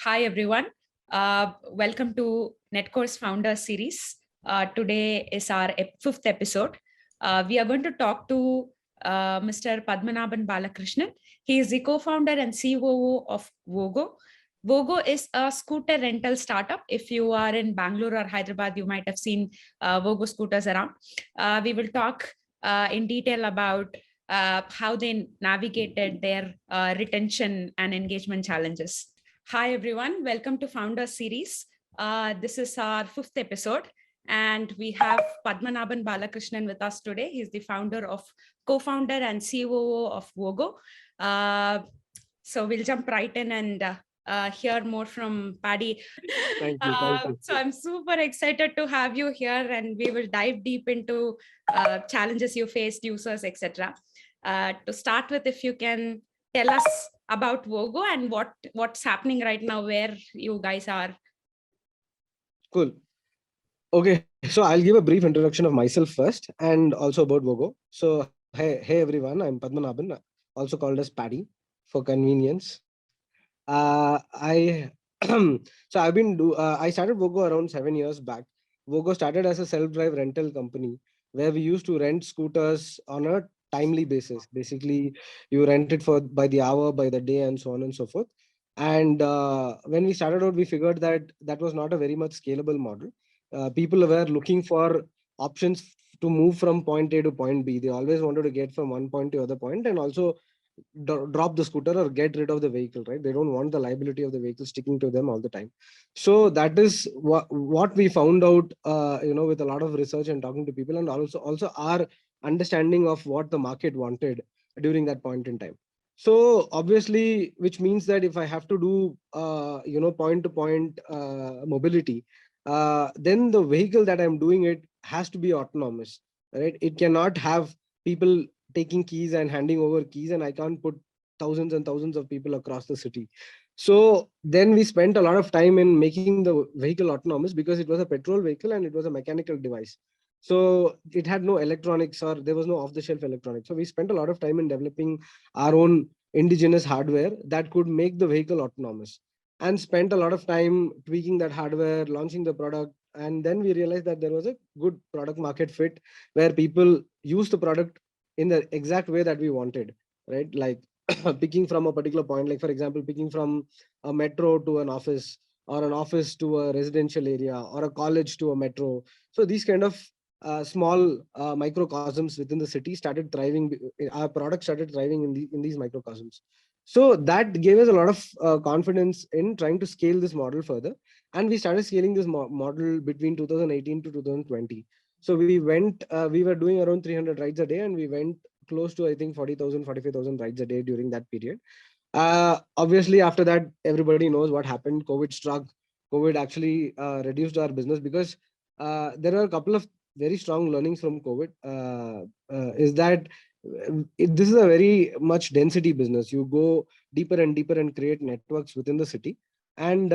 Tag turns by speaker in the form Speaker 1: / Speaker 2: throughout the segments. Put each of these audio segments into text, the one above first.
Speaker 1: Hi, everyone. Welcome to Netcore's Founder Series. Today is our fifth episode. We are going to talk to Mr. Padmanaban Balakrishnan. He is the co-founder and COO of Vogo. Vogo is a scooter rental startup. If you are in Bangalore or Hyderabad, you might have seen Vogo scooters around. We will talk in detail about how they navigated their retention and engagement challenges. Hi, everyone. Welcome to Founder Series. This is our fifth episode, and we have Padmanaban Balakrishnan with us today. He's the co-founder and COO of Vogo. So we'll jump right in and hear more from Paddy.
Speaker 2: Thank you.
Speaker 1: So I'm super excited to have you here, and we will dive deep into challenges you faced, users, etc. To start with, if you can tell us about Vogo and what's happening right now, where you guys are.
Speaker 2: Cool. Okay, so I'll give a brief introduction of myself first and also about Vogo. So, hey everyone, I'm Padmanaban, also called as Paddy for convenience. I I started Vogo around 7 years back. Vogo started as a self-drive rental company where we used to rent scooters on a timely basis. Basically, you rent it by the hour, by the day, and so on and so forth. And when we started out, we figured that was not a very much scalable model. People were looking for options to move from point A to point B. They always wanted to get from one point to other point, and also drop the scooter or get rid of the vehicle, right? They don't want the liability of the vehicle sticking to them all the time. So that is what we found out, with a lot of research and talking to people, and also our understanding of what the market wanted during that point in time. So obviously, which means that if I have to do, point to point mobility, then the vehicle that I'm doing it has to be autonomous, right? It cannot have people taking keys and handing over keys, and I can't put thousands and thousands of people across the city. So then we spent a lot of time in making the vehicle autonomous because it was a petrol vehicle and it was a mechanical device. So it had no electronics, or there was no off-the-shelf electronics. So we spent a lot of time in developing our own indigenous hardware that could make the vehicle autonomous, and spent a lot of time tweaking that hardware, launching the product. And then we realized that there was a good product market fit where people use the product in the exact way that we wanted, right? Like picking from a particular point, like for example, picking from a metro to an office, or an office to a residential area, or a college to a metro. So these kind of small microcosms within the city started thriving. Our product started thriving in these microcosms. So that gave us a lot of confidence in trying to scale this model further. And we started scaling this model between 2018 to 2020. So we were doing around 300 rides a day, and we went close to, I think, 40,000, 45,000 rides a day during that period. Obviously, after that, everybody knows what happened. COVID struck. COVID actually reduced our business because there are a couple of very strong learnings from COVID. Is that this is a very much density business. You go deeper and deeper and create networks within the city, and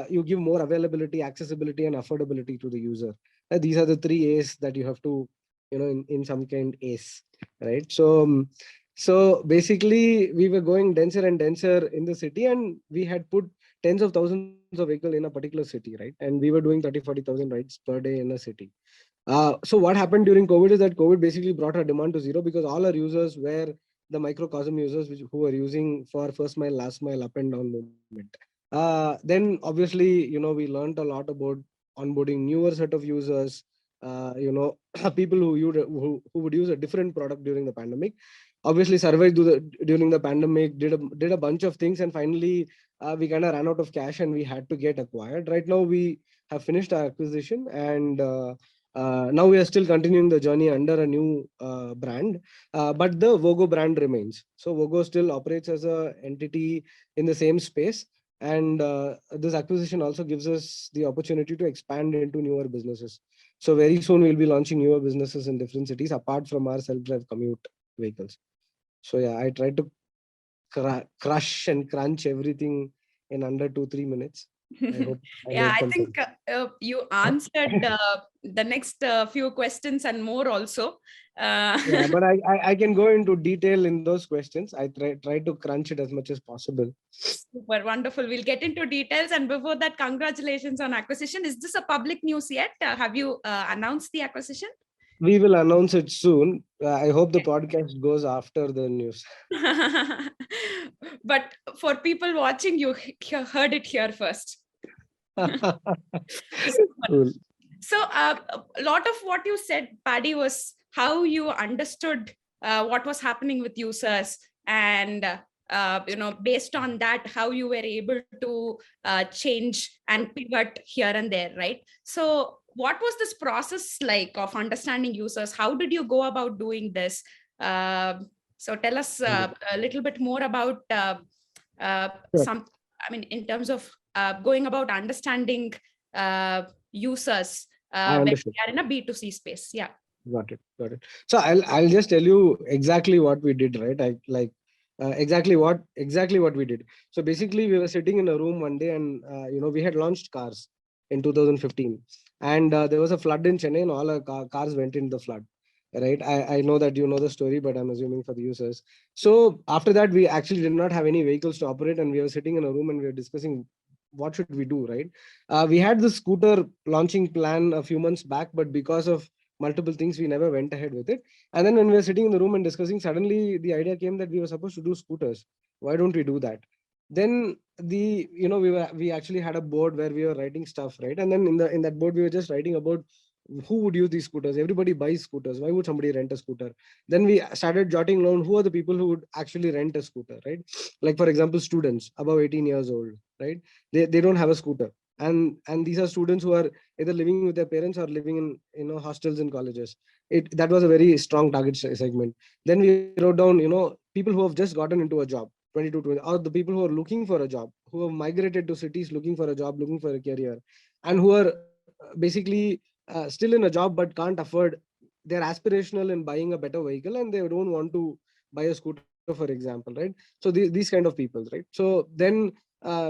Speaker 2: you give more availability, accessibility, and affordability to the user. These are the three A's that you have to, in some kind A's, right? So basically, we were going denser and denser in the city, and we had put tens of thousands of vehicles in a particular city, right? And we were doing 30,000-40,000 rides per day in a city. So what happened during COVID is that COVID basically brought our demand to zero, because all our users were the microcosm users who were using for first mile, last mile, up and down movement. Then obviously, we learned a lot about onboarding newer set of users, people who would use a different product during the pandemic. Obviously survived during the pandemic, did a bunch of things, and finally we kind of ran out of cash and we had to get acquired. Right now we have finished our acquisition, and now we are still continuing the journey under a new brand, but the Vogo brand remains. So Vogo still operates as an entity in the same space. And this acquisition also gives us the opportunity to expand into newer businesses. So very soon we'll be launching newer businesses in different cities apart from our self-drive commute vehicles. So yeah, I tried to crush and crunch everything in under 2-3 minutes.
Speaker 1: I think you answered the next few questions and more also.
Speaker 2: Yeah, but I can go into detail in those questions. I try to crunch it as much as possible.
Speaker 1: Super wonderful. We'll get into details. And before that, congratulations on acquisition. Is this a public news yet? Have you announced the acquisition?
Speaker 2: We will announce it soon. I hope the podcast goes after the news.
Speaker 1: But for people watching, you heard it here first.
Speaker 2: Cool.
Speaker 1: So a lot of what you said, Paddy, was how you understood what was happening with users, and based on that, how you were able to change and pivot here and there, right? So what was this process like of understanding users? How did you go about doing this? So tell us a little bit more about
Speaker 2: Sure.
Speaker 1: some, I mean, in terms of going about understanding users
Speaker 2: I
Speaker 1: when
Speaker 2: understood.
Speaker 1: we are in a B2C space. Yeah.
Speaker 2: Got it. Got it. So I'll just tell you exactly what we did, right? Exactly what we did. So basically, we were sitting in a room one day, and we had launched cars in 2015, and there was a flood in Chennai, and all our cars went in the flood. Right. I know that you know the story, but I'm assuming for the users. So after that, we actually did not have any vehicles to operate, and we were sitting in a room and we were discussing what should we do, right? We had the scooter launching plan a few months back, but because of multiple things, we never went ahead with it. And then when we were sitting in the room and discussing, suddenly the idea came that we were supposed to do scooters. Why don't we do that? Then we actually had a board where we were writing stuff, right? And then in that board we were just writing about who would use these scooters. Everybody buys scooters. Why would somebody rent a scooter? Then we started jotting down who are the people who would actually rent a scooter, right? Like for example, students above 18 years old, right? They don't have a scooter, and these are students who are either living with their parents or living in hostels and colleges. That was a very strong target segment. Then we wrote down people who have just gotten into a job, 22 20, or the people who are looking for a job, who have migrated to cities looking for a job, looking for a career, and who are basically still in a job but can't afford. They're aspirational in buying a better vehicle and they don't want to buy a scooter, for example, right? So these kind of people, right? So then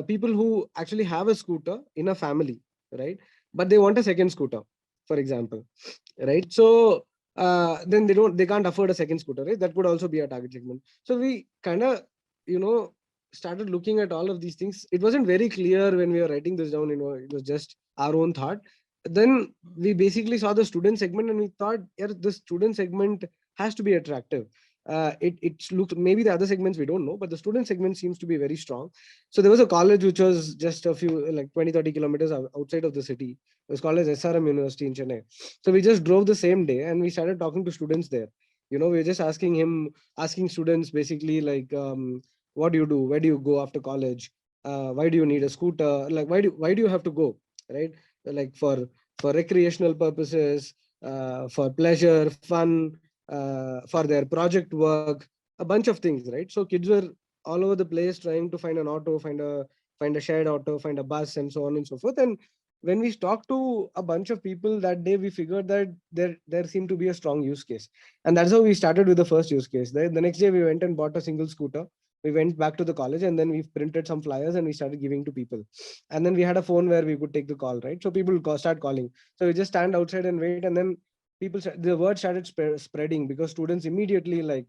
Speaker 2: people who actually have a scooter in a family, right? But they want a second scooter, for example, right? So then they can't afford a second scooter, right? That could also be a target segment. So we kind of you know started looking at all of these things. It wasn't very clear when we were writing this down, it was just our own thought. Then we basically saw the student segment and we thought, yeah, the student segment has to be attractive. It looks, maybe the other segments we don't know, but the student segment seems to be very strong. So there was a college which was just a few, like 20-30 kilometers outside of the city. It was called as SRM University in Chennai. So we just drove the same day and we started talking to students there. We were just asking students basically like, what do you do? Where do you go after college? Why do you need a scooter? Like, why do you have to go? Right? Like for recreational purposes, for pleasure, fun, for their project work, a bunch of things, right? So kids were all over the place trying to find an auto, find a shared auto, find a bus, and so on and so forth. And when we talked to a bunch of people that day, we figured that there seemed to be a strong use case, and that's how we started with the first use case. The next day, we went and bought a single scooter. We went back to the college, and then we printed some flyers and we started giving to people. And then we had a phone where we could take the call, right? So people start calling. So we just stand outside and wait, and then the word started spreading because students immediately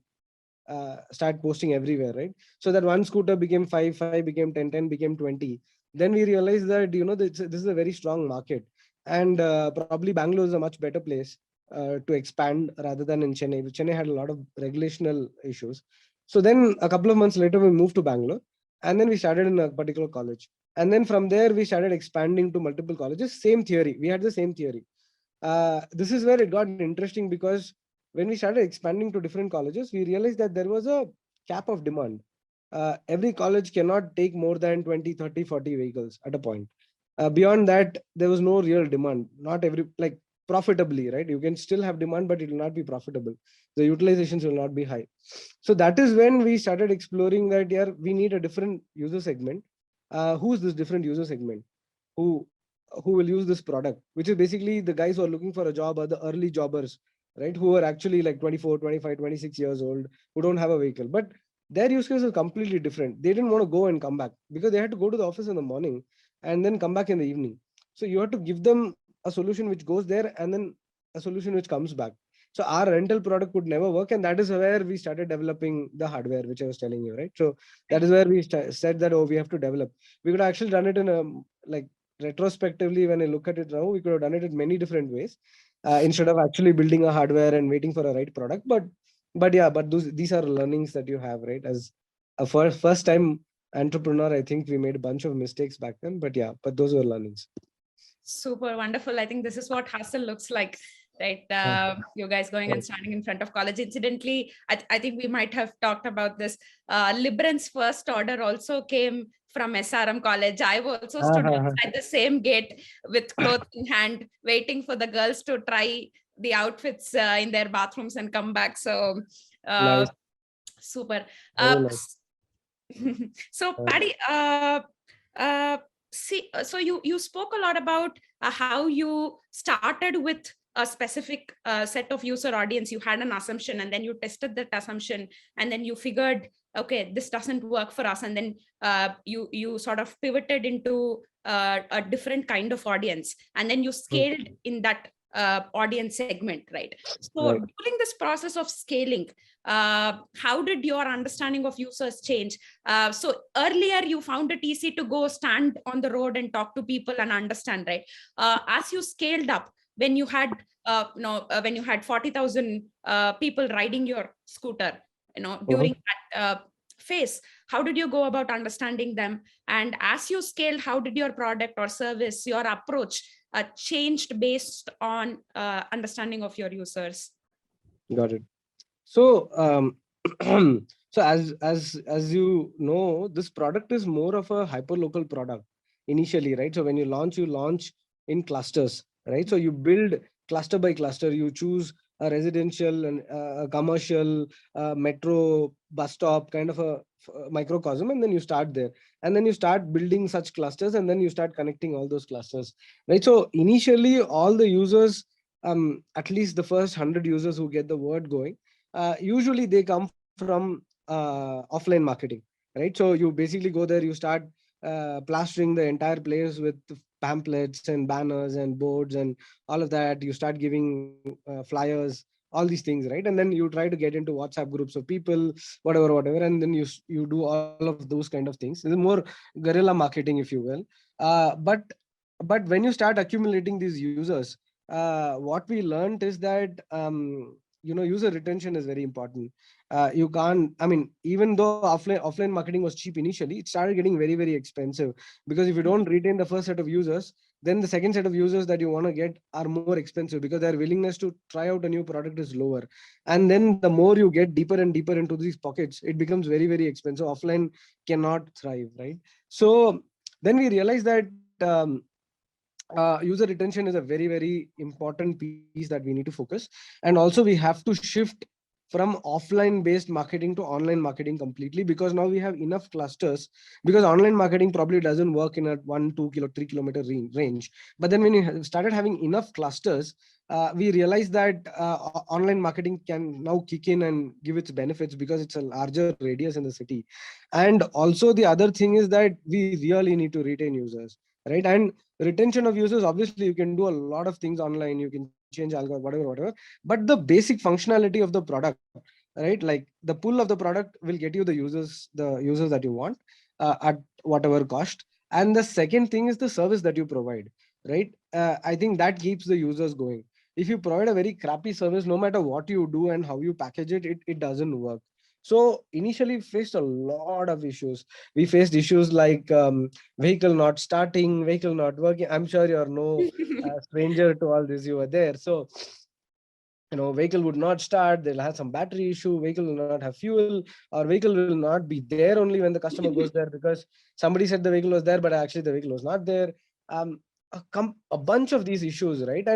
Speaker 2: start posting everywhere, right? So that one scooter became 5, 5 became 10, 10 became 20. Then we realized that this is a very strong market, and probably Bangalore is a much better place to expand rather than in Chennai. Chennai had a lot of regulational issues. So then a couple of months later, we moved to Bangalore, and then we started in a particular college. And then from there, we started expanding to multiple colleges. Same theory. We had the same theory. This is where it got interesting because when we started expanding to different colleges, we realized that there was a cap of demand. Every college cannot take more than 20, 30, 40 vehicles at a point. Beyond that, there was no real demand. Not every, like profitably, right? You can still have demand, but it will not be profitable. The utilizations will not be high. So that is when we started exploring that, yeah, we need a different user segment. Who's this different user segment? Who who will use this product, which is basically the guys who are looking for a job or the early jobbers, right? Who are actually like 24, 25, 26 years old, who don't have a vehicle. But their use case is completely different. They didn't want to go and come back because they had to go to the office in the morning and then come back in the evening. So you have to give them a solution which goes there and then a solution which comes back. So our rental product could never work, and that is where we started developing the hardware, which I was telling you, right? So that is where we said that, oh, we have to develop. We could actually done it in a, like, retrospectively, when I look at it now, we could have done it in many different ways, instead of actually building a hardware and waiting for a right product. But yeah, but these are learnings that you have, right? As a first time entrepreneur, I think we made a bunch of mistakes back then, but yeah, but those were learnings.
Speaker 1: Super wonderful. I think this is what hustle looks like, right? You guys going and standing in front of college. Incidentally, I think we might have talked about this. Libran's first order also came from SRM college. I also stood outside the same gate with clothes in hand, waiting for the girls to try the outfits in their bathrooms and come back. So
Speaker 2: Nice.
Speaker 1: super.
Speaker 2: Very nice.
Speaker 1: So Paddy, so you spoke a lot about how you started with a specific set of user audience. You had an assumption, and then you tested that assumption, and then you figured, okay, this doesn't work for us, and then you sort of pivoted into a different kind of audience, and then you scaled in that audience segment, right? So
Speaker 2: Right.
Speaker 1: during this process of scaling, how did your understanding of users change? So earlier you found it easy to go stand on the road and talk to people and understand, right? As you scaled up, when you had when you had 40,000 people riding your scooter, during that phase, how did you go about understanding them? And as you scaled, how did your product or service, your approach changed based on understanding of your users?
Speaker 2: Got it. So, so as you know, this product is more of a hyper-local product initially, right? So when you launch in clusters, right? So you build cluster by cluster. You choose a residential and a commercial, metro, bus stop, kind of a microcosm, and then you start there, and then you start building such clusters, and then you start connecting all those clusters, right? So initially, all the users, at least the first 100 users who get the word going, usually they come from offline marketing, right? So you basically go there, you start plastering the entire place with pamphlets and banners and boards and all of that. You start giving flyers, all these things, right? And then you try to get into WhatsApp groups of people, whatever, and then you do all of those kind of things. This is more guerrilla marketing, if you will. But when you start accumulating these users, what we learned is that, user retention is very important. You can't, I mean, even though offline marketing was cheap initially, it started getting very, very expensive, because if you don't retain the first set of users, then the second set of users that you want to get are more expensive, because their willingness to try out a new product is lower. And then the more you get deeper and deeper into these pockets, it becomes very, very expensive. Offline cannot thrive, right? So then we realized that user retention is a very, very important piece that we need to focus. And also we have to shift from offline based marketing to online marketing completely, because now we have enough clusters. Because online marketing probably doesn't work in a 1, 2 kilo 3 kilometer range. But then when you started having enough clusters, we realized that online marketing can now kick in and give its benefits, because it's a larger radius in the city. And also the other thing is that we really need to retain users, right? And retention of users, obviously you can do a lot of things online, you can change algorithm, whatever, but the basic functionality of the product, right, like the pull of the product will get you the users that you want, at whatever cost. And the second thing is the service that you provide, right? I think that keeps the users going. If you provide a very crappy service, no matter what you do and how you package it doesn't work. So initially we faced a lot of issues. We faced issues like, vehicle not starting, vehicle not working. I'm sure you're no stranger to all this. You were there. So, vehicle would not start, they'll have some battery issue, vehicle will not have fuel, or vehicle will not be there only when the customer goes there, because somebody said the vehicle was there, but actually the vehicle was not there. A bunch of these issues, right?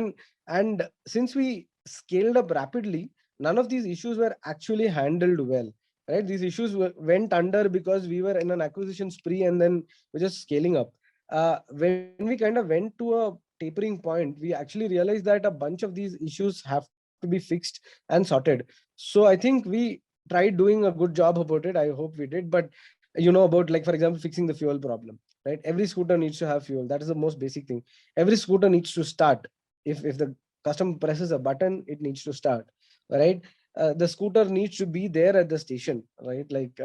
Speaker 2: And since we scaled up rapidly, none of these issues were actually handled well, right? These issues went under because we were in an acquisition spree, and then we're just scaling up. When we kind of went to a tapering point, we actually realized that a bunch of these issues have to be fixed and sorted. So I think we tried doing a good job about it. I hope we did. But about, like, for example, fixing the fuel problem, right? Every scooter needs to have fuel. That is the most basic thing. Every scooter needs to start. If the customer presses a button, it needs to start. right? The scooter needs to be there at the station, right? Like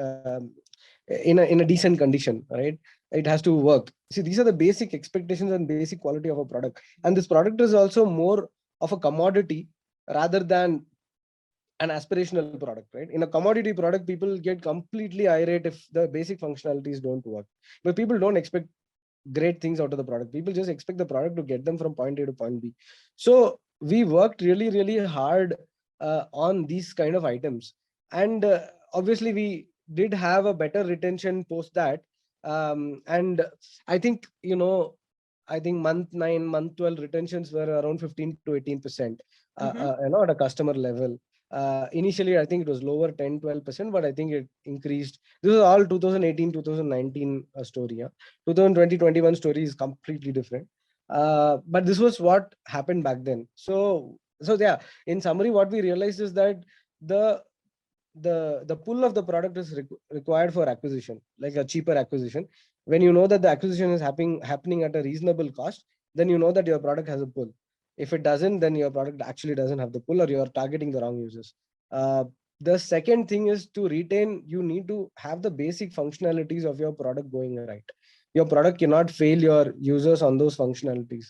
Speaker 2: in a decent condition, right? It has to work. See, these are the basic expectations and basic quality of a product. And this product is also more of a commodity rather than an aspirational product, right? In a commodity product, people get completely irate if the basic functionalities don't work. But people don't expect great things out of the product. People just expect the product to get them from point A to point B. So we worked really, really hard on these kind of items. And obviously, we did have a better retention post that. And I think, I think month 9, month 12 retentions were around 15 to 18%, at a customer level. Initially, I think it was lower 10, 12%, but I think it increased. This is all 2018, 2019 story. Yeah? 2020-21 story is completely different. But this was what happened back then. So yeah, in summary, what we realized is that the the pull of the product is required for acquisition, like a cheaper acquisition. When you know that the acquisition is happening at a reasonable cost, then you know that your product has a pull. If it doesn't, then your product actually doesn't have the pull, or you are targeting the wrong users. The second thing is, to retain, you need to have the basic functionalities of your product going right. Your product cannot fail your users on those functionalities.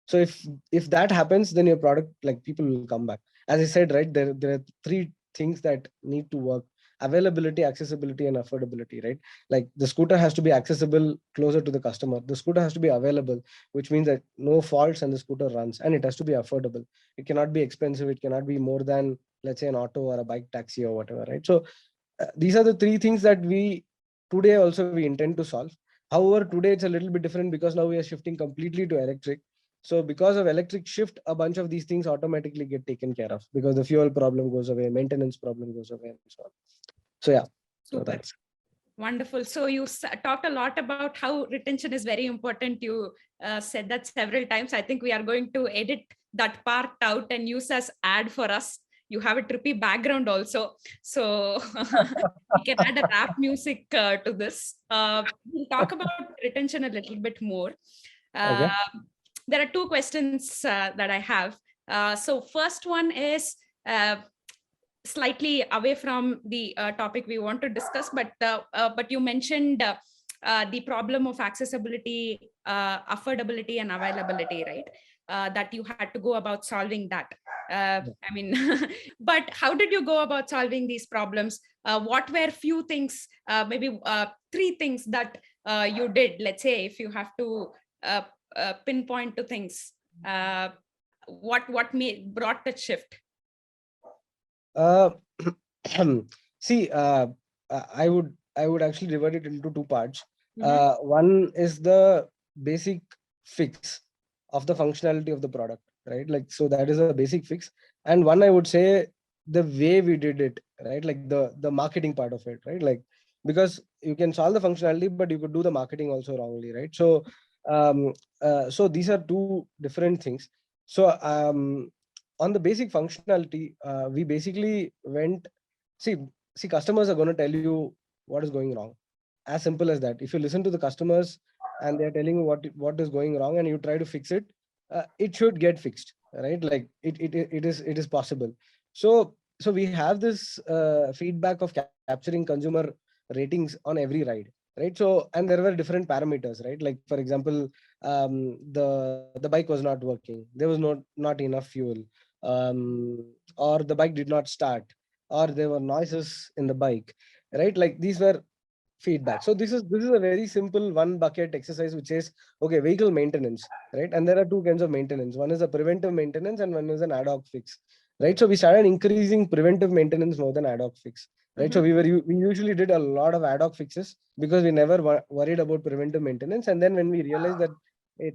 Speaker 2: So if that happens, then your product, like, people will come back. As I said, right, there are three things that need to work: availability, accessibility, and affordability, right? Like, the scooter has to be accessible closer to the customer. The scooter has to be available, which means that no faults and the scooter runs, and it has to be affordable. It cannot be expensive. It cannot be more than, let's say, an auto or a bike taxi or whatever, right? So these are the three things that we today also we intend to solve. However, today it's a little bit different because now we are shifting completely to electric. So because of electric shift, a bunch of these things automatically get taken care of, because the fuel problem goes away, maintenance problem goes away, and so on. So yeah, so
Speaker 1: Super.
Speaker 2: that's
Speaker 1: Wonderful. So you talked a lot about how retention is very important. You said that several times. I think we are going to edit that part out and use as ad for us. You have a trippy background also. So we can add a rap music to this. We'll talk about retention a little bit more. Uh,
Speaker 2: okay.
Speaker 1: there are two questions that I have. So first one is, slightly away from the topic we want to discuss, but you mentioned the problem of accessibility, affordability, and availability, right? That you had to go about solving that. I mean, but how did you go about solving these problems? What were few things, maybe three things that you did? Let's say if you have to pinpoint to things, what brought the shift?
Speaker 2: Uh, see, I would actually divide it into two parts.
Speaker 1: Mhm.
Speaker 2: One is the basic fix of the functionality of the product, right? Like, so that is a basic fix. And one, I would say, the way we did it, right? Like the marketing part of it, right? Like, because you can solve the functionality, but you could do the marketing also wrongly, right? So these are two different things. So on the basic functionality, we basically went, see, customers are going to tell you what is going wrong. As simple as that. If you listen to the customers and they're telling you what is going wrong, and you try to fix it, it should get fixed, right? Like, it is possible. So we have this feedback of capturing consumer ratings on every ride, right? So, and there were different parameters, right? Like, for example, the bike was not working. There was not enough fuel, or the bike did not start, or there were noises in the bike, right? Like, these were feedback. So this is a very simple one bucket exercise, which is, okay, vehicle maintenance, right? And there are two kinds of maintenance. One is a preventive maintenance, and one is an ad hoc fix, right? So we started increasing preventive maintenance more than ad hoc fix, right? So
Speaker 1: Mhm.
Speaker 2: we usually did a lot of ad hoc fixes because we never worried about preventive maintenance. And then when we realized that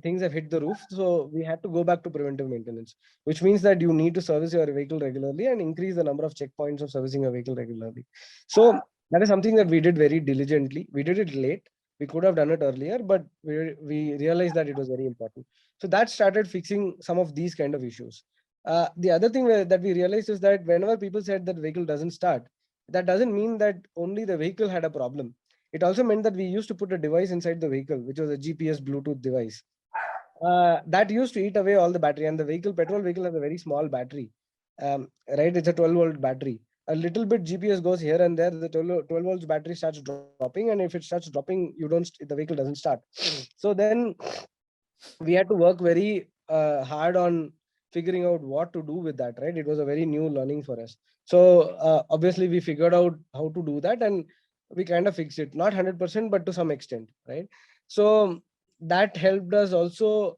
Speaker 2: things have hit the roof, so we had to go back to preventive maintenance, which means that you need to service your vehicle regularly and increase the number of checkpoints of servicing your vehicle regularly. So that is something that we did very diligently. We did it late. We could have done it earlier, but we realized that it was very important. So that started fixing some of these kind of issues. The other thing that we realized is that whenever people said that vehicle doesn't start, that doesn't mean that only the vehicle had a problem. It also meant that we used to put a device inside the vehicle, which was a GPS Bluetooth device. That used to eat away all the battery, and the petrol vehicle has a very small battery. right? It's a 12-volt battery. A little bit GPS goes here and there. The 12 volts battery starts dropping, and if it starts dropping, the vehicle doesn't start. So then we had to work very hard on figuring out what to do with that, right? It was a very new learning for us. So obviously we figured out how to do that, and we kind of fixed it, not 100%, but to some extent, right? So that helped us also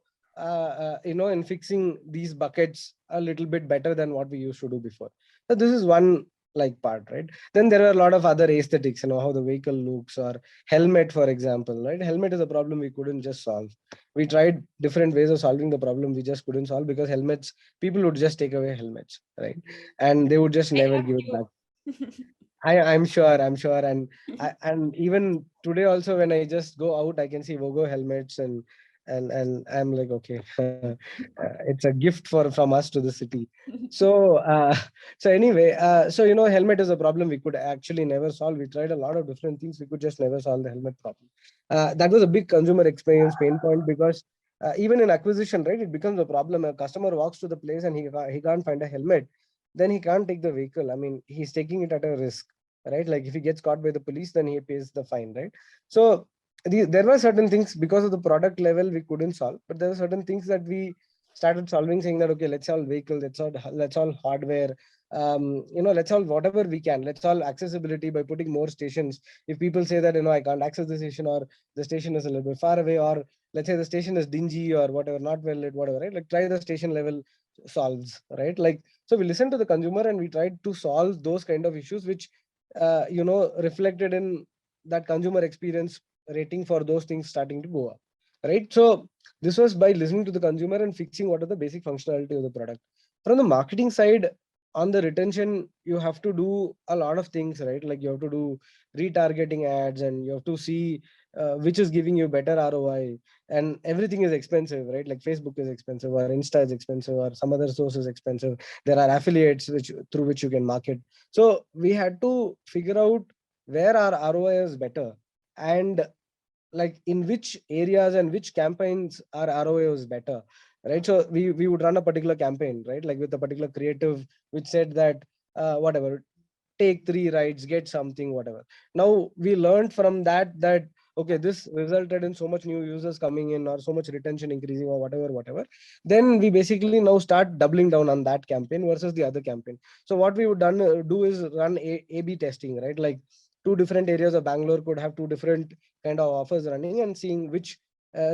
Speaker 2: in fixing these buckets a little bit better than what we used to do before. So this is one like part, right? Then there are a lot of other aesthetics, how the vehicle looks, or helmet, for example, right? Helmet is a problem we couldn't just solve. We tried different ways of solving the problem, we just couldn't solve, because helmets, people would just take away helmets, right? And they would just
Speaker 1: I
Speaker 2: never
Speaker 1: love
Speaker 2: give it back.
Speaker 1: you.
Speaker 2: I'm sure, and even today also, when I just go out, I can see Vogo helmets, and I'm like, okay, it's a gift from us to the city. So so anyway, so helmet is a problem we could actually never solve. We tried a lot of different things, we could just never solve the helmet problem. That was a big consumer experience pain point, because even in acquisition, right, it becomes a problem. A customer walks to the place and he can't find a helmet, then he can't take the vehicle. I mean, he's taking it at a risk, right? Like if he gets caught by the police, then he pays the fine, right? So there were certain things because of the product level we couldn't solve, but there were certain things that we started solving, saying that, okay, let's solve vehicles, let's solve hardware, let's solve whatever we can. Let's solve accessibility by putting more stations. If people say that, I can't access the station, or the station is a little bit far away, or let's say the station is dingy or whatever, not well lit, whatever, right? Like try the station level solves, right? Like, so we listened to the consumer and we tried to solve those kind of issues, which reflected in that consumer experience rating for those things starting to go up, right? So this was by listening to the consumer and fixing what are the basic functionality of the product. From the marketing side, on the retention, you have to do a lot of things, right? Like you have to do retargeting ads, and you have to see which is giving you better ROI, and everything is expensive, right? Like Facebook is expensive, or Insta is expensive, or some other source is expensive. There are affiliates through which you can market. So we had to figure out where our ROI is better, and like in which areas and which campaigns our ROI was better, right? So we would run a particular campaign, right? Like with a particular creative, which said that whatever, take 3 rides, get something, whatever. Now we learned from that okay, this resulted in so much new users coming in, or so much retention increasing, or whatever. Then we basically now start doubling down on that campaign versus the other campaign. So what we would do is run A/B testing, right? Like two different areas of Bangalore could have two different kind of offers running, and seeing which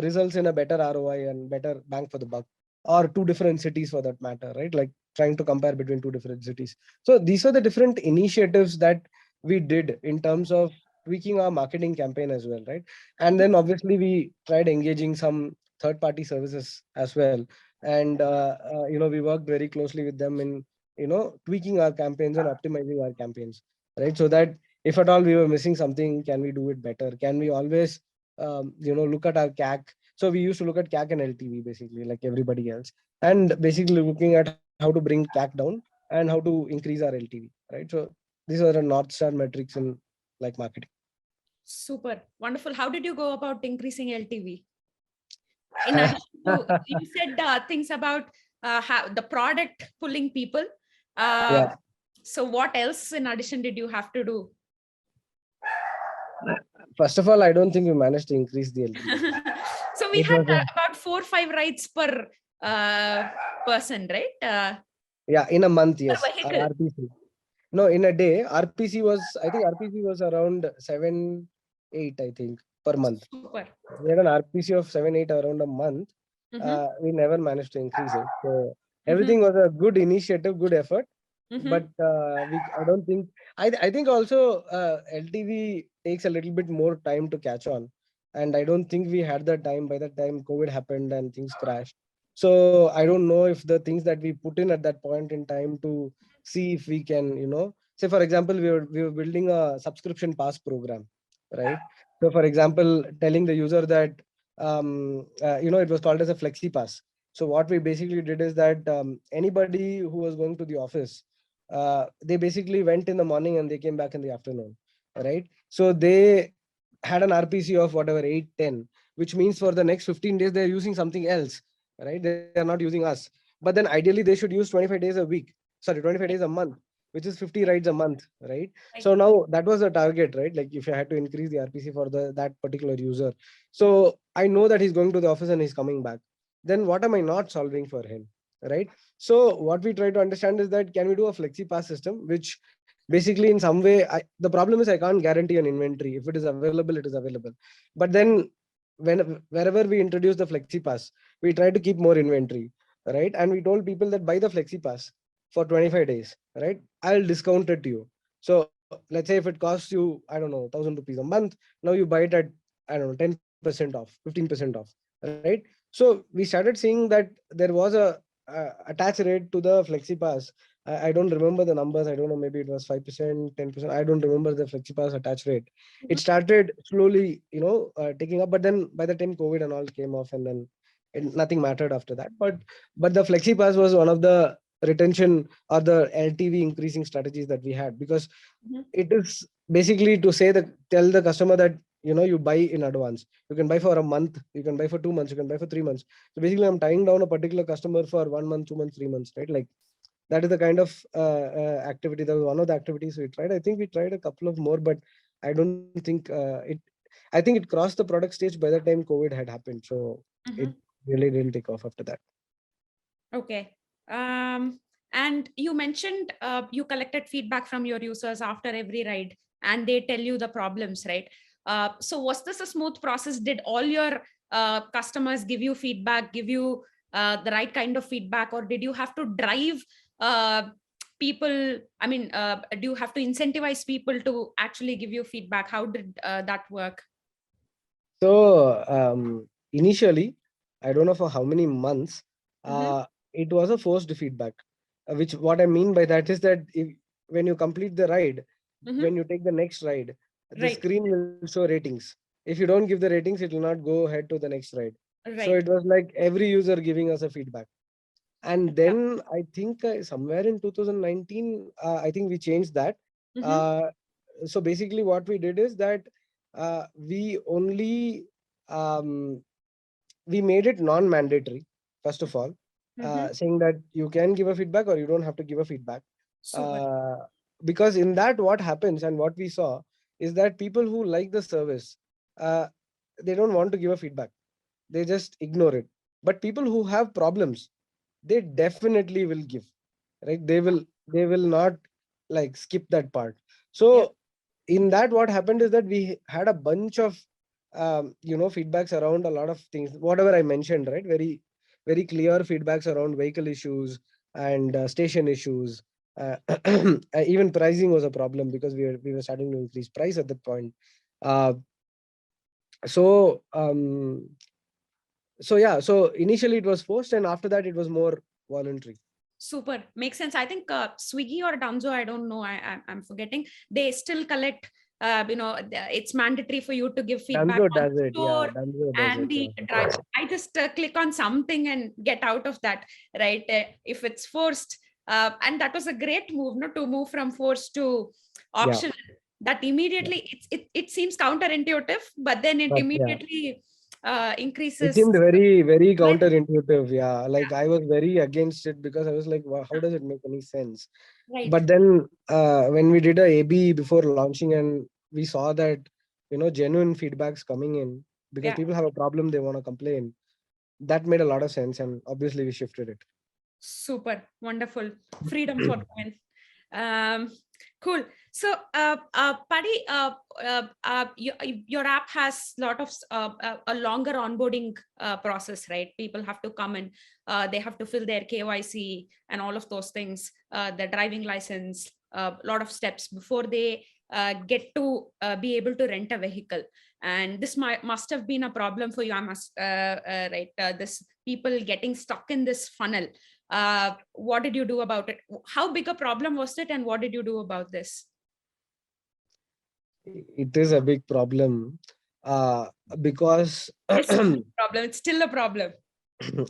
Speaker 2: results in a better ROI and better bang for the buck, or two different cities for that matter, right? Like trying to compare between two different cities. So these are the different initiatives that we did in terms of tweaking our marketing campaign as well, right? And then obviously we tried engaging some third-party services as well, and we worked very closely with them in tweaking our campaigns and optimizing our campaigns, right? So that if at all we were missing something, can we do it better? Can we always look at our CAC? So we used to look at CAC and LTV basically, like everybody else, and basically looking at how to bring CAC down and how to increase our LTV, right? So these are the North Star metrics in like marketing.
Speaker 1: Super wonderful. How did you go about increasing LTV? In addition to, you said things about how the product pulling people.
Speaker 2: Yeah.
Speaker 1: So what else in addition did you have to do?
Speaker 2: First of all, I don't think we managed to increase the LTV.
Speaker 1: So we had about 4-5 rides per person, right?
Speaker 2: Yeah, in a month,
Speaker 1: Per
Speaker 2: yes. Our
Speaker 1: vehicle.
Speaker 2: RPC. No, in a day, I think RPC was around 7, 8, I think, per month.
Speaker 1: Super.
Speaker 2: We had an RPC of 7, 8 around a month.
Speaker 1: Mm-hmm.
Speaker 2: We never managed to increase it. So
Speaker 1: Mm-hmm.
Speaker 2: everything was a good initiative, good effort.
Speaker 1: Mm-hmm.
Speaker 2: But I don't think, I think also LTV takes a little bit more time to catch on. And I don't think we had the time. By the time COVID happened and things crashed. So I don't know if the things that we put in at that point in time to see if we can, say for example, we were building a subscription pass program, right? So for example, telling the user that, it was called as a flexi pass. So what we basically did is that anybody who was going to the office, they basically went in the morning and they came back in the afternoon, right? So they had an RPC of whatever 8, 10, which means for the next 15 days they're using something else, right? They're not using us. But then ideally they should use 25 days a week. 25 days a month, which is 50 rides a month, right?
Speaker 1: Right.
Speaker 2: So now that was the target, right? Like if I had to increase the RPC for that particular user. So I know that he's going to the office and he's coming back. Then what am I not solving for him, right? So what we try to understand is that can we do a flexi pass system, which basically in some way, the problem is I can't guarantee an inventory. If it is available, it is available. But then wherever we introduce the flexi pass, we try to keep more inventory, right? And we told people that buy the flexi pass for 25 days, right? I'll discount it to you. So let's say if it costs you, I don't know, 1,000 rupees a month, now you buy it at, I don't know, 10% off, 15% off, right? So we started seeing that there was a attach rate to the flexi pass. I don't remember the numbers. I don't know, maybe it was 5%, 10%. I don't remember the flexi pass attach rate. It started slowly, taking up, but then by the time COVID and all came off, and then nothing mattered after that. But the flexi pass was one of the retention or the LTV increasing strategies that we had, because it is basically to tell the customer that you buy in advance. You can buy for a month, you can buy for 2 months, you can buy for 3 months. So basically I'm tying down a particular customer for 1 month, 2 months, 3 months, right? Like that is the kind of activity. That was one of the activities we tried. I think we tried a couple of more, but I don't think I think it crossed the product stage by the time COVID had happened. So it really didn't take off after that.
Speaker 1: Okay. And you mentioned you collected feedback from your users after every ride, and they tell you the problems, right? So was this a smooth process? Did all your customers give you feedback, give you the right kind of feedback, or did you have to drive people? I mean, do you have to incentivize people to actually give you feedback? How did that work?
Speaker 2: So initially, I don't know for how many months,
Speaker 1: Mm-hmm.
Speaker 2: it was a forced feedback. Which what I mean by that is that when you complete the ride,
Speaker 1: Mm-hmm.
Speaker 2: when you take the next ride, the
Speaker 1: Right.
Speaker 2: screen will show ratings. If you don't give the ratings, it will not go ahead to the next ride. So
Speaker 1: Right.
Speaker 2: it was like every user giving us a feedback. And
Speaker 1: Yeah.
Speaker 2: then I think somewhere in 2019, I think we changed that.
Speaker 1: Mm-hmm.
Speaker 2: Uh, so basically, what we did is that we only um, we made it non-mandatory. First of all,
Speaker 1: Mm-hmm.
Speaker 2: saying that you can give a feedback or you don't have to give a feedback.
Speaker 1: Super.
Speaker 2: Uh, because in that, what happens and what we saw is that people who like the service, uh, they don't want to give a feedback. They just ignore it. But people who have problems, they definitely will give, right? They will not like skip that part.
Speaker 1: Yeah.
Speaker 2: So in that, what happened is that we had a bunch of feedbacks around a lot of things, whatever I mentioned, right? Very very clear feedbacks around vehicle issues and station issues. uh, Even pricing was a problem because we were starting to increase price at that point. uh, so so yeah, so initially it was forced, and after that it was more voluntary.
Speaker 1: Super. Makes sense. I think Swiggy or Dunzo, I don't know. I'm forgetting. They still collect, it's mandatory for you to give feedback
Speaker 2: Danzo
Speaker 1: on
Speaker 2: does
Speaker 1: the
Speaker 2: it, yeah.
Speaker 1: store
Speaker 2: Danzo does
Speaker 1: and
Speaker 2: it,
Speaker 1: the
Speaker 2: yeah.
Speaker 1: drive. I just click on something and get out of that, right? If it's forced. And that was a great move, no, to move from forced to
Speaker 2: Yeah,
Speaker 1: optional. That
Speaker 2: yeah.
Speaker 1: immediately, it seems counterintuitive, but then it
Speaker 2: But yeah,
Speaker 1: immediately
Speaker 2: it
Speaker 1: increases.
Speaker 2: seemed very, very counterintuitive. Yeah, like I was very against it because I was like, wow, how does it make any sense?
Speaker 1: Right.
Speaker 2: But then when we did a A/B before launching, and we saw that genuine feedbacks coming in because
Speaker 1: Yeah.
Speaker 2: people have a problem, they want to complain. That made a lot of sense, and obviously we shifted it.
Speaker 1: Super wonderful freedom for women. Um, cool. So, Paddy, your app has lot of a longer onboarding process, right? People have to come and they have to fill their KYC and all of those things, the driving license, a lot of steps before they get to be able to rent a vehicle. And this must have been a problem for you. I must right. This people getting stuck in this funnel. What did you do about it? How big a problem was it, and what did you do about this?
Speaker 2: It is a big problem uh, because
Speaker 1: It's not a problem. It's still a problem.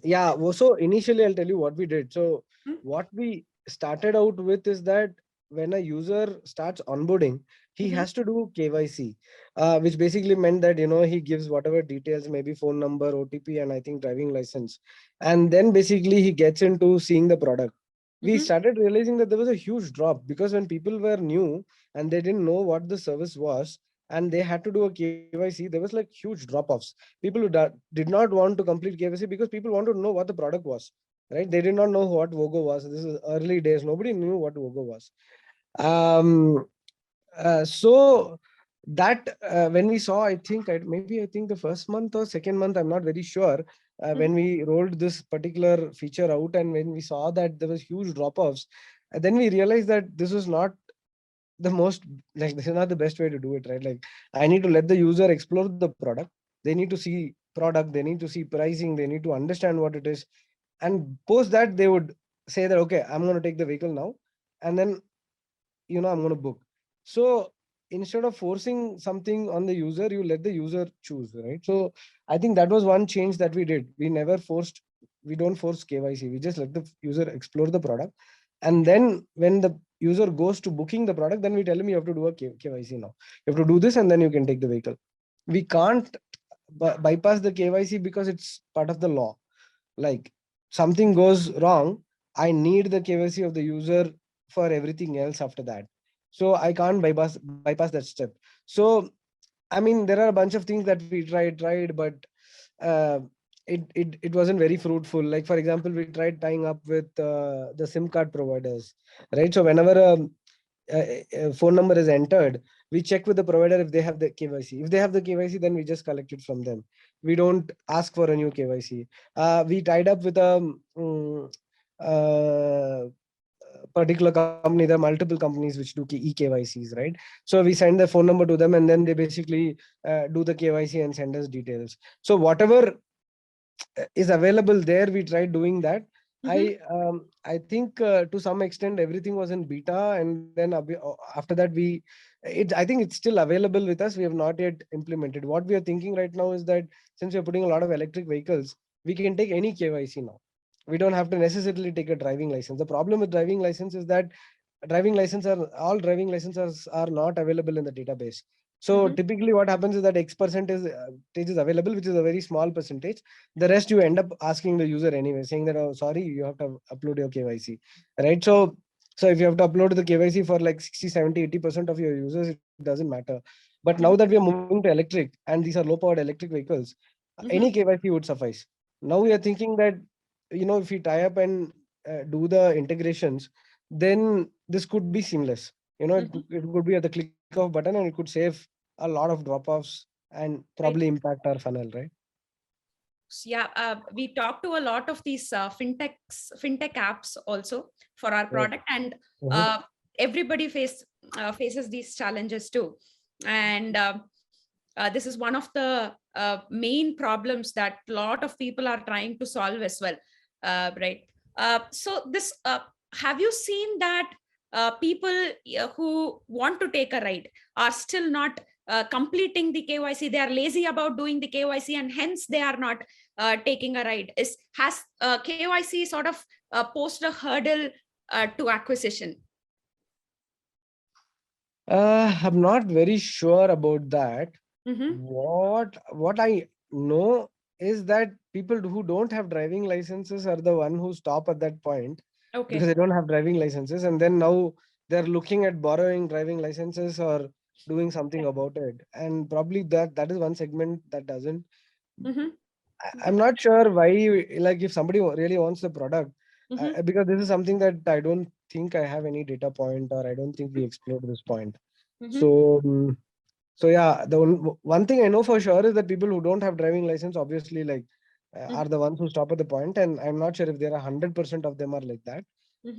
Speaker 2: yeah. So initially, I'll tell you what we did. So
Speaker 1: Hmm?
Speaker 2: what we started out with is that when a user starts onboarding, he
Speaker 1: Mhm.
Speaker 2: has to do KYC, which basically meant that he gives whatever details, maybe phone number, OTP, and I think driving license, and then basically he gets into seeing the product. we started realizing that there was a huge drop, because when people were new and they didn't know what the service was and they had to do a KYC, there was like huge drop-offs. People who did not want to complete KYC because people wanted to know what the product was, right? They did not know what Vogo was. This is early days. Nobody knew what Vogo was. So that when we saw, I think the first month or second month, I'm not very sure, when we rolled this particular feature out, and when we saw that there was huge drop-offs, then we realized that this was not the most, like, this is not the best way to do it, right? Like, I need to let the user explore the product. They need to see product, they need to see pricing, they need to understand what it is, and post that they would say that, okay, I'm going to take the vehicle now, and then I'm going to book. So instead of forcing something on the user, you let the user choose, right? So I think that was one change that we did. We don't force KYC. We just let the user explore the product. And then when the user goes to booking the product, then we tell him you have to do a KYC now. You have to do this and then you can take the vehicle. We can't bypass the KYC because it's part of the law. Like, something goes wrong, I need the KYC of the user for everything else after that. So I can't bypass that step. So I mean, there are a bunch of things that we tried, but uh, it wasn't very fruitful. Like, for example, we tried tying up with the SIM card providers, right? So whenever a phone number is entered, we check with the provider if they have the KYC. If they have the KYC, then we just collect it from them. We don't ask for a new KYC. We tied up with a uh, particular company. There are multiple companies which do eKYCs, right? So we send the phone number to them, and then they basically do the KYC and send us details. So whatever is available there, we tried doing that. I think to some extent everything was in beta, and then after that I think it's still available with us. We have not yet implemented. What we are thinking right now is that since we are putting a lot of electric vehicles, we can take any KYC now. We don't have to necessarily take a driving license. The problem with driving license is that all driving licenses are not available in the database. So typically what happens is that X percentage is available, which is a very small percentage. The rest you end up asking the user anyway, saying that, oh, sorry, you have to upload your KYC, right? So if you have to upload the KYC for like 60, 70, 80% of your users, it doesn't matter. But now that we are moving to electric, and these are low powered electric vehicles, any KYC would suffice. Now we are thinking that, if we tie up and do the integrations, then this could be seamless. It could be at the click of button, and it could save a lot of drop-offs and probably impact our funnel, right?
Speaker 1: Yeah, we talk to a lot of these fintech apps also for our product, and everybody faces these challenges too. And this is one of the main problems that a lot of people are trying to solve as well, right? So this, have you seen that people who want to take a ride are still not completing the KYC? They are lazy about doing the KYC, and hence they are not taking a ride. Has KYC sort of posed a hurdle to acquisition?
Speaker 2: I'm not very sure about that. What I know is that people who don't have driving licenses are the one who stop at that point, because they don't have driving licenses, and then now they're looking at borrowing driving licenses or doing something about it. And probably that is one segment that doesn't. I'm not sure why, like, if somebody really wants the product, because this is something that I don't think I have any data point, or I don't think we explored this point. So yeah, the one thing I know for sure is that people who don't have driving license, obviously, like, are the ones who stop at the point, and I'm not sure if there are 100% of them are like that.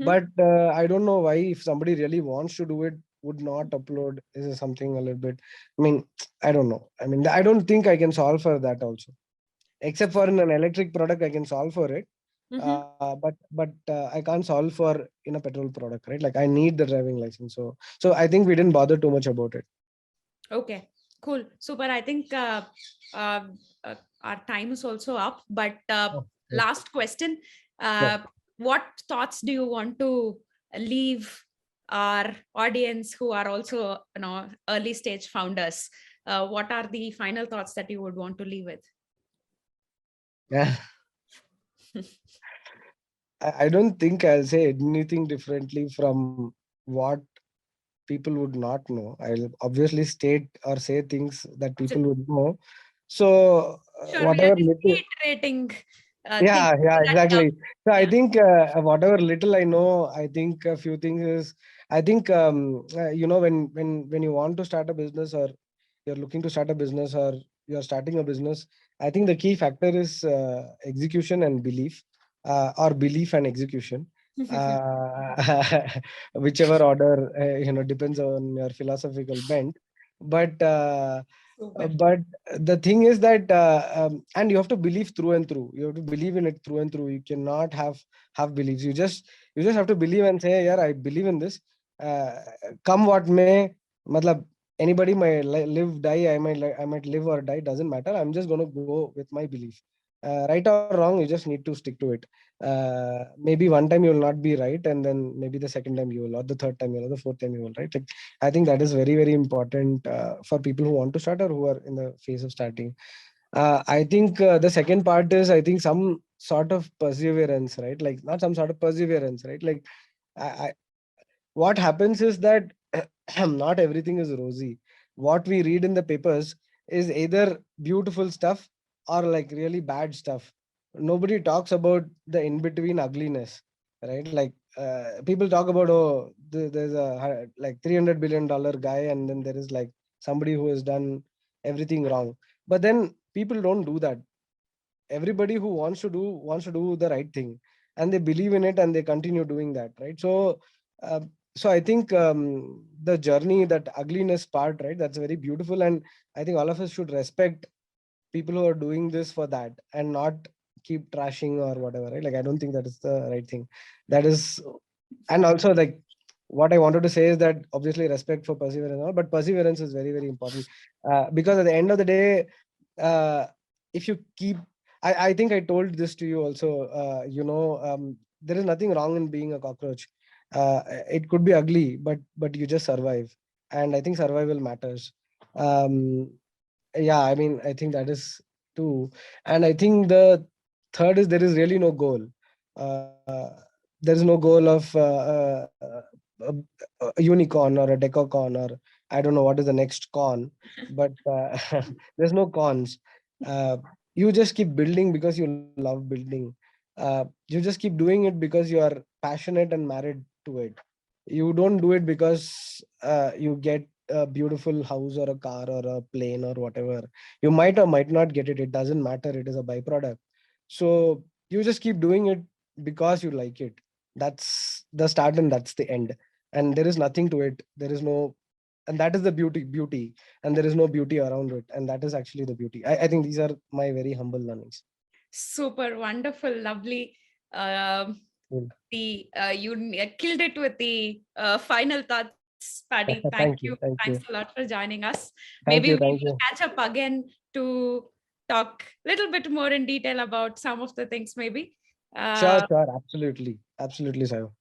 Speaker 2: But I don't know why, if somebody really wants to do it, would not upload. Is something a little bit, I mean, I don't know. I mean, I don't think I can solve for that also. Except for in an electric product, I can solve for it. But I can't solve for in a petrol product, right? Like, I need the driving license. So I think we didn't bother too much about it.
Speaker 1: Okay, cool, super. I think uh, our time is also up, but last question. What thoughts do you want to leave our audience who are also, early stage founders? What are the final thoughts that you would want to leave with?
Speaker 2: Yeah. I don't think I'll say anything differently from what people would not know. I'll obviously state or say things that people would know. So
Speaker 1: Sure, we are
Speaker 2: whatever
Speaker 1: just
Speaker 2: little,
Speaker 1: reiterating things
Speaker 2: yeah,
Speaker 1: so that,
Speaker 2: exactly. So I
Speaker 1: yeah.
Speaker 2: think whatever little I know, I think a few things is, I think when you want to start a business, or you're looking to start a business, or you're starting a business, I think the key factor is execution and belief, or belief and execution. Whichever order depends on your philosophical bent. But
Speaker 1: Super.
Speaker 2: but the thing is that and you have to believe through and through. You have to believe in it through and through. You cannot have beliefs. You just have to believe and say, yeah, I believe in this. uh, Come what may, matlab, anybody might live, die, I might live or die, doesn't matter. I'm just going to go with my belief. Right or wrong, you just need to stick to it. Maybe one time you will not be right, and then maybe the second time you will, or the third time you will, or the fourth time you will, right? Like, I think that is very, very important for people who want to start or who are in the phase of starting. I think the second part is, I think, some sort of perseverance, right? Like, not some sort of perseverance, right? Like, I what happens is that not everything is rosy. What we read in the papers is either beautiful stuff or like really bad stuff. Nobody talks about the in between ugliness, right? Like, people talk about, oh, there's a like $300 billion guy, and then there is like somebody who has done everything wrong. But then people don't do that. Everybody who wants to do the right thing, and they believe in it, and they continue doing that, right? Uh, so I think the journey, that ugliness part, right, that's very beautiful. And I think all of us should respect people who are doing this for that, and not keep trashing or whatever, right? Like, I don't think that is the right thing. That is. And also, like, what I wanted to say is that obviously respect for perseverance and all, but perseverance is very, very important. Because at the end of the day, uh, if you keep, I think I told this to you also, there is nothing wrong in being a cockroach. It could be ugly, but you just survive. And I think survival matters. um, yeah, I mean, I think that is two. And I think the third is, there is really no goal. uh, there is no goal of a unicorn or a decacorn, or I don't know what is the next con. But there's no cons. uh, you just keep building because you love building. You just keep doing it because you are passionate and married to it. You don't do it because you get a beautiful house or a car or a plane or whatever. You might or might not get it. It doesn't matter. It is a byproduct. So you just keep doing it because you like it. That's the start and that's the end. And there is nothing to it. There is no, and that is the beauty. And there is no beauty around it. And that is actually the beauty. I think these are my very humble learnings.
Speaker 1: Super wonderful, lovely. Um,
Speaker 2: Cool.
Speaker 1: you killed it with the final thoughts, Paddy. Thank
Speaker 2: Thank
Speaker 1: you.
Speaker 2: you. Thank
Speaker 1: Thanks
Speaker 2: you.
Speaker 1: a lot for joining us.
Speaker 2: Thank
Speaker 1: Maybe
Speaker 2: you.
Speaker 1: we
Speaker 2: Thank
Speaker 1: will
Speaker 2: you.
Speaker 1: catch up again to talk a little bit more in detail about some of the things, maybe.
Speaker 2: Sure,
Speaker 1: Uh,
Speaker 2: sure. Absolutely. Absolutely, Sayo.